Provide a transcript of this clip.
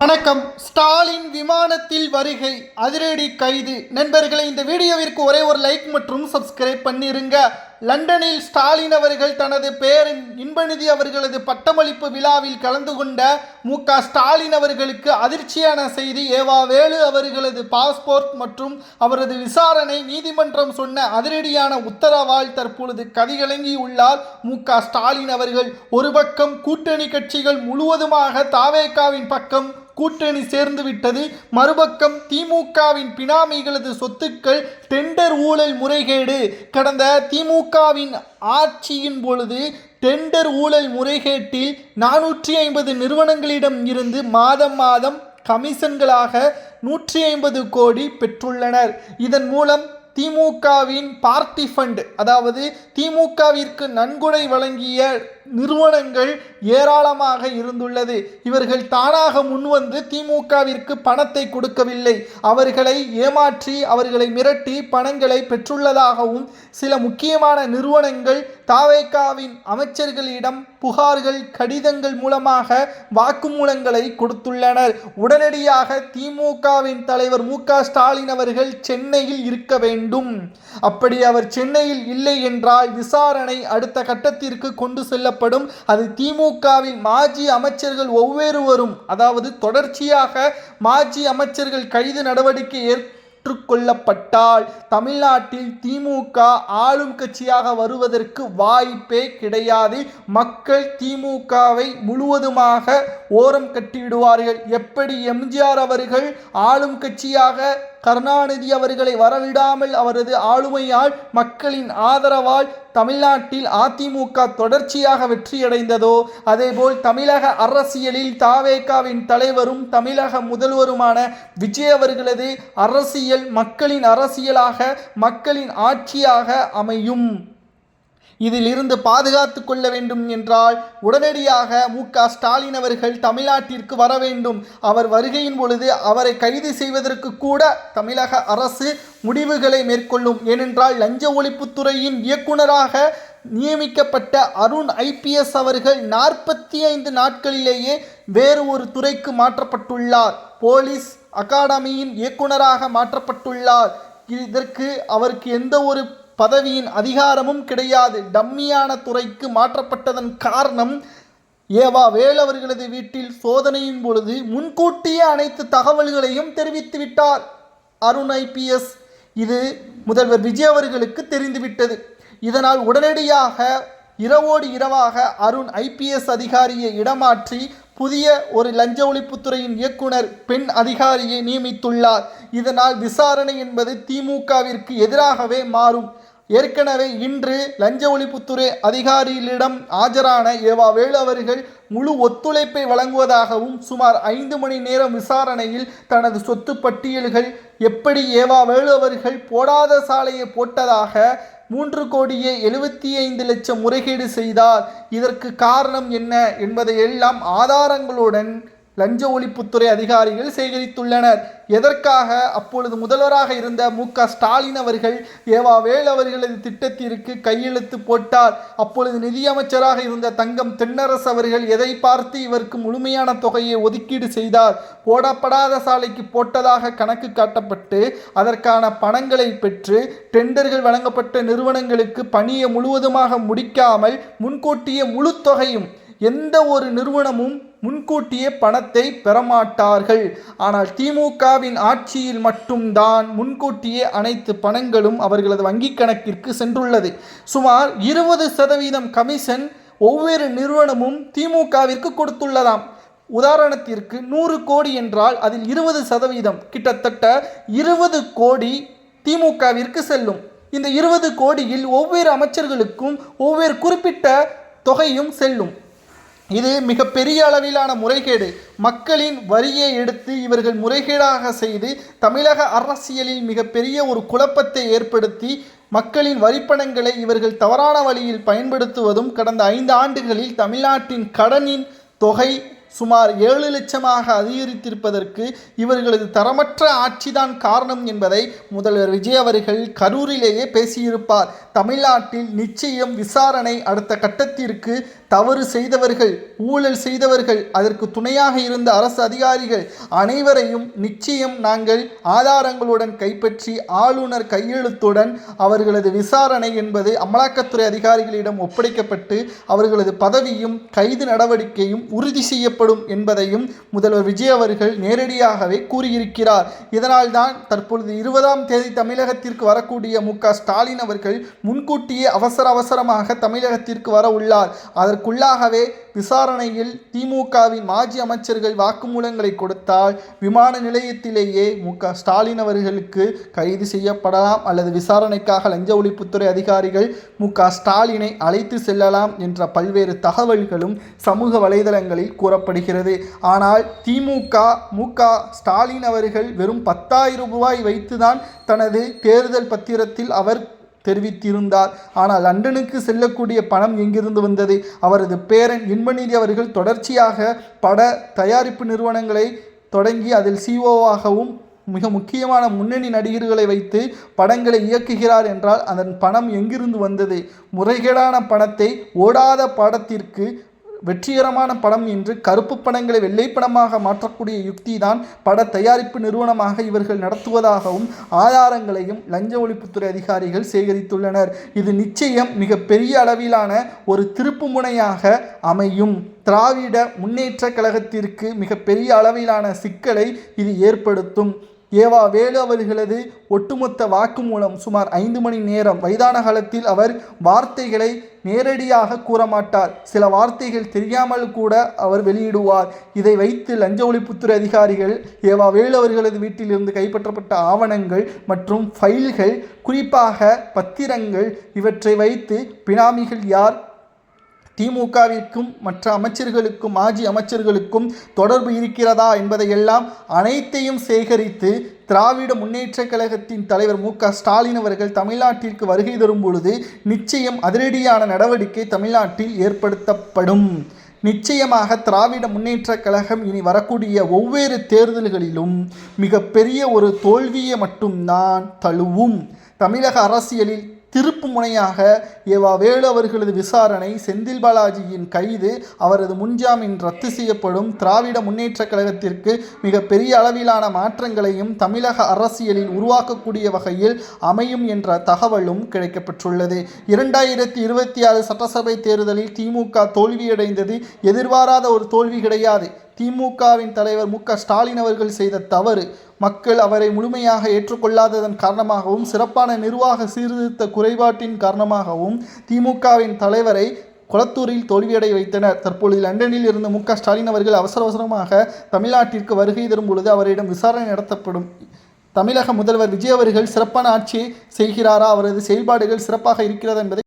வணக்கம். ஸ்டாலின் விமானத்தில் வருகை, அதிரடி கைது. நண்பர்களை, இந்த வீடியோவிற்கு ஒரே ஒரு லைக் மற்றும் சப்ஸ்கிரைப் பண்ணிருங்க. லண்டனில் ஸ்டாலின் அவர்கள் தனது பேரன் இன்பநிதி அவர்களது பட்டமளிப்பு விழாவில் கலந்து கொண்ட ஸ்டாலின் அவர்களுக்கு அதிர்ச்சியான செய்தி. வேலு அவர்களது பாஸ்போர்ட் மற்றும் அவரது விசாரணை நீதிமன்றம் சொன்ன அதிரடியான உத்தரவால் தற்பொழுது கதிகலங்கியுள்ளார் ஸ்டாலின் அவர்கள். ஒரு பக்கம் கூட்டணி கட்சிகள் முழுவதுமாக தாவேகாவின் பக்கம் கூட்டணி சேர்ந்து விட்டது. மறுபக்கம் திமுகவின் பினாமிகளது சொத்துக்கள் டெண்டர் ஊழல் முறைகேடு. கடந்த திமுகவின் ஆட்சியின் பொழுது டெண்டர் ஊழல் முறைகேட்டில் 450 நிறுவனங்களிடம் இருந்து மாதம் கமிஷன்களாக 150 கோடி பெற்றுள்ளனர். இதன் மூலம் திமுகவின் பார்ட்டி ஃபண்ட், அதாவது திமுகவிற்கு நன்கொடை வழங்கிய நிறுவனங்கள் ஏராளமாக இருந்துள்ளது. இவர்கள் தானாக முன்வந்து திமுகவிற்கு பணத்தை கொடுக்கவில்லை, அவர்களை ஏமாற்றி அவர்களை மிரட்டி பணங்களை பெற்றுள்ளதாகவும் சில முக்கியமான நிறுவனங்கள் தாவேகாவின் அமைச்சர்களிடம் புகார்கள் கடிதங்கள் மூலமாக வாக்குமூலங்களை கொடுத்துள்ளனர். உடனடியாக திமுகவின் தலைவர் ஸ்டாலின் அவர்கள் சென்னையில் இருக்க வேண்டும். அப்படி அவர் சென்னையில் இல்லை என்றால் விசாரணை அடுத்த கட்டத்திற்கு கொண்டு செல்லப்படும். அது திமுகவில் மாஜி அமைச்சர்கள் ஒவ்வொருவரும், அதாவது தொடர்ச்சியாக மாஜி அமைச்சர்கள் கைது நடவடிக்கை ஏற்றுக்கொள்ளப்பட்டால் தமிழ்நாட்டில் திமுக ஆளும் கட்சியாக வருவதற்கு வாய்ப்பே கிடையாது. மக்கள் திமுகவை முழுவதுமாக ஓரம் கட்டிவிடுவார்கள். எப்படி எம்ஜிஆர் அவர்கள் ஆளும் கட்சியாக கருணாநிதி அவர்களை வரவிடாமல் அவரது ஆளுமையால் மக்களின் ஆதரவால் தமிழ்நாட்டில் அதிமுக தொடர்ச்சியாக வெற்றியடைந்ததோ, அதேபோல் தமிழக அரசியலில் தாவேகாவின் தலைவரும் தமிழக முதல்வருமான விஜய் அவர்களது அரசியல் மக்களின் அரசியலாக மக்களின் ஆட்சியாக அமையும். இதிலிருந்து பாதுகாத்து கொள்ள வேண்டும் என்றால் உடனடியாக ஸ்டாலின் அவர்கள் தமிழ்நாட்டிற்கு வர வேண்டும். அவர் வருகையின் பொழுது அவரை கைது செய்வதற்கு கூட தமிழக அரசு முடிவுகளை மேற்கொள்ளும். ஏனென்றால் லஞ்ச ஒழிப்புத்துறையின் இயக்குநராக நியமிக்கப்பட்ட அருண் IPS அவர்கள் 45 நாட்களிலேயே வேறு ஒரு துறைக்கு மாற்றப்பட்டுள்ளார். போலீஸ் அகாடமியின் இயக்குநராக மாற்றப்பட்டுள்ளார். இதற்கு அவருக்கு எந்த ஒரு பதவியின் அதிகாரமும் கிடையாது. டம்மியான துறைக்கு மாற்றப்பட்டதன் காரணம் வேலு அவர்களது வீட்டில் சோதனையின் பொழுது முன்கூட்டியே அனைத்து தகவல்களையும் தெரிவித்துவிட்டார் அருண் IPS. இது முதல்வர் விஜய் அவர்களுக்கு தெரிந்துவிட்டது. இதனால் உடனடியாக இரவோடு இரவாக அருண் IPS அதிகாரியை இடமாற்றி புதிய ஒரு லஞ்ச ஒழிப்புத்துறையின் இயக்குனர் பெண் அதிகாரியை நியமித்துள்ளார். இதனால் விசாரணை என்பது திமுகவிற்கு எதிராகவே மாறும். ஏற்கனவே இன்று லஞ்ச ஒழிப்புத்துறை அதிகாரிகளிடம் ஆஜரான வேலு அவர்கள் முழு ஒத்துழைப்பை வழங்குவதாகவும் சுமார் 5 மணி நேரம் விசாரணையில் தனது சொத்து பட்டியல்கள் எப்படி வேலு அவர்கள் போடாத சாலையை போட்டதாக 3,75,00,000 முறைகேடு செய்தார், இதற்கு காரணம் என்ன என்பதை எல்லாம் ஆதாரங்களுடன் லஞ்ச ஒழிப்புத்துறை அதிகாரிகள் சேகரித்துள்ளனர். எதற்காக? அப்பொழுது முதல்வராக இருந்த ஸ்டாலின் அவர்கள் வேலு அவர்களது திட்டத்திற்கு கையெழுத்து போட்டார். அப்பொழுது நிதியமைச்சராக இருந்த தங்கம் தென்னரசு அவர்கள் எதை பார்த்து இவருக்கு முழுமையான தொகையை ஒதுக்கீடு செய்தார்? போடப்படாத சாலைக்கு போட்டதாக கணக்கு காட்டப்பட்டு அதற்கான பணங்களை பெற்று டெண்டர்கள் வழங்கப்பட்ட நிறுவனங்களுக்கு பணியை முழுவதுமாக முடிக்காமல் முன்கூட்டிய முழு தொகையும், எந்த ஒரு நிறுவனமும் முன்கூட்டியே பணத்தை பெறமாட்டார்கள். ஆனால் திமுகவின் ஆட்சியில் மட்டும்தான் முன்கூட்டியே அனைத்து பணங்களும் அவர்களது வங்கிக் கணக்கிற்கு சென்றுள்ளது. சுமார் 20% கமிஷன் ஒவ்வொரு நிறுவனமும் திமுகவிற்கு கொடுத்துள்ளதாம். உதாரணத்திற்கு 100 கோடி என்றால் அதில் 20% கிட்டத்தட்ட 20 கோடி திமுகவிற்கு செல்லும். இந்த 20 கோடியில் ஒவ்வொரு அமைச்சர்களுக்கும் ஒவ்வொரு குறிப்பிட்ட தொகையும் செல்லும். இது மிகப்பெரிய அளவிலான முறைகேடு. மக்களின் வரியை எடுத்து இவர்கள் முறைகேடாக செய்து தமிழக அரசியலில் மிகப்பெரிய ஒரு குழப்பத்தை ஏற்படுத்தி மக்களின் வரிப்பணங்களை இவர்கள் தவறான வழியில் பயன்படுத்துவதும் கடந்த 5 ஆண்டுகளில் தமிழ்நாட்டின் கடனின் தொகை சுமார் 7 லட்சமாக அதிகரித்திருப்பதற்கு இவர்களது தரமற்ற ஆட்சிதான் காரணம் என்பதை முதல்வர் விஜய் அவர்கள் கரூரிலேயே பேசியிருப்பார். தமிழ்நாட்டில் நிச்சயம் விசாரணை அடுத்த கட்டத்திற்கு தவறு செய்தவர்கள், ஊழல் செய்தவர்கள், அதற்கு துணையாக இருந்த அரசு அதிகாரிகள் அனைவரையும் நிச்சயம் நாங்கள் ஆதாரங்களுடன் கைப்பற்றி ஆளுநர் கையெழுத்துடன் அவர்களது விசாரணை என்பது அமலாக்கத்துறை அதிகாரிகளிடம் ஒப்படைக்கப்பட்டு அவர்களது பதவியும் கைது நடவடிக்கையும் உறுதி செய்யப்படும் என்பதையும் முதல்வர் விஜய் அவர்கள் நேரடியாகவே கூறியிருக்கிறார். இதனால்தான் தற்பொழுது 20ஆம் தேதி தமிழகத்திற்கு வரக்கூடிய மு.க.ஸ்டாலின் அவர்கள் முன்கூட்டியே அவசரமாக தமிழகத்திற்கு வர உள்ளார். அதற்குள்ளாகவே விசாரணையில் திமுகவின் மாஜி அமைச்சர்கள் வாக்குமூலங்களை கொடுத்தால் விமான நிலையத்திலேயே மு.க.ஸ்டாலின் அவர்களுக்கு கைது செய்யப்படலாம் அல்லது விசாரணைக்காக லஞ்ச ஒழிப்புத்துறை அதிகாரிகள் மு.க.ஸ்டாலினை அழைத்து செல்லலாம் என்ற பல்வேறு தகவல்களும் சமூக வலைதளங்களில் கூறப்படுகிறது. ஆனால் திமுக மு.க.ஸ்டாலின் அவர்கள் வெறும் 10,000 ரூபாய் வைத்துதான் தனது தேர்தல் பத்திரத்தில் அவர் தெரிவித்திருந்தார். ஆனால் லண்டனுக்கு செல்லக்கூடிய பணம் எங்கிருந்து வந்தது? அவரது பேரன் இன்பநிதி அவர்கள் தொடர்ச்சியாக பட தயாரிப்பு நிறுவனங்களை தொடங்கி அதில் சிஓவாகவும் மிக முக்கியமான முன்னணி நடிகர்களை வைத்து படங்களை இயக்குகிறார் என்றால் அதன் பணம் எங்கிருந்து வந்தது? முறைகேடான பணத்தை ஓடாத படத்திற்கு வெற்றிகரமான படம் என்று கருப்பு படங்களை வெள்ளை படமாக மாற்றக்கூடிய யுக்தி தான் பட தயாரிப்பு நிறுவனமாக இவர்கள் நடத்துவதாகவும் ஆதாரங்களையும் லஞ்ச ஒழிப்புத்துறை அதிகாரிகள் சேகரித்துள்ளனர். இது நிச்சயம் மிக பெரிய அளவிலான ஒரு திருப்பு முனையாக அமையும். திராவிட முன்னேற்ற கழகத்திற்கு மிக பெரிய அளவிலான சிக்கலை இது ஏற்படுத்தும். ஏவா வேலு அவர்களது ஒட்டுமொத்த வாக்குமூலம் சுமார் 5 மணி நேரம். வயதான காலத்தில் அவர் வார்த்தைகளை நேரடியாக கூறமாட்டார். சில வார்த்தைகள் தெரியாமல் கூட அவர் வெளியிடுவார். இதை வைத்து லஞ்ச ஒழிப்புத்துறை அதிகாரிகள் ஏவா வேலு அவர்களது வீட்டிலிருந்து கைப்பற்றப்பட்ட ஆவணங்கள் மற்றும் ஃபைல்கள், குறிப்பாக பத்திரங்கள், இவற்றை வைத்து பினாமிகள் யார், திமுகவிற்கும் மற்ற அமைச்சர்களுக்கும் மாஜி அமைச்சர்களுக்கும் தொடர்பு இருக்கிறதா என்பதையெல்லாம் அனைத்தையும் சேகரித்து திராவிட முன்னேற்ற கழகத்தின் தலைவர் மு.க.ஸ்டாலின் அவர்கள் தமிழ்நாட்டிற்கு வருகை தரும் பொழுது நிச்சயம் அதிரடியான நடவடிக்கை தமிழ்நாட்டில் ஏற்படுத்தப்படும். நிச்சயமாக திராவிட முன்னேற்ற கழகம் இனி வரக்கூடிய ஒவ்வொரு தேர்தல்களிலும் மிகப்பெரிய ஒரு தோல்வியை மட்டும்தான் தழுவும். தமிழக அரசியலில் திருப்பு முனையாக ஏவா வேலு அவர்களது விசாரணை, செந்தில் பாலாஜியின் கைது, அவரது முன்ஜாமீன் ரத்து செய்யப்படும் திராவிட முன்னேற்ற கழகத்திற்கு மிக பெரிய அளவிலான மாற்றங்களையும் தமிழக அரசியலில் உருவாக்கக்கூடிய வகையில் அமையும் என்ற தகவலும் கிடைக்கப்பெற்றுள்ளது. 2026 சட்டசபை தேர்தலில் திமுக தோல்வியடைந்தது எதிர்பாராத ஒரு தோல்வி கிடையாது. திமுகவின் தலைவர் மு.க.ஸ்டாலின் அவர்கள் செய்த தவறு, மக்கள் அவரை முழுமையாக ஏற்றுக்கொள்ளாததன் காரணமாகவும் சிறப்பான நிர்வாக சீர்திருத்த குறைபாட்டின் காரணமாகவும் திமுகவின் தலைவரை கொளத்தூரில் தோல்வியடைய வைத்தனர். தற்பொழுது லண்டனில் இருந்து மு.க.ஸ்டாலின் அவர்கள் அவசரமாக தமிழ்நாட்டிற்கு வருகை தரும் பொழுது அவரிடம் விசாரணை நடத்தப்படும். தமிழக முதல்வர் விஜய் அவர்கள் சிறப்பான ஆட்சியை செய்கிறாரா, அவரது செயல்பாடுகள் சிறப்பாக இருக்கிறதா என்பதை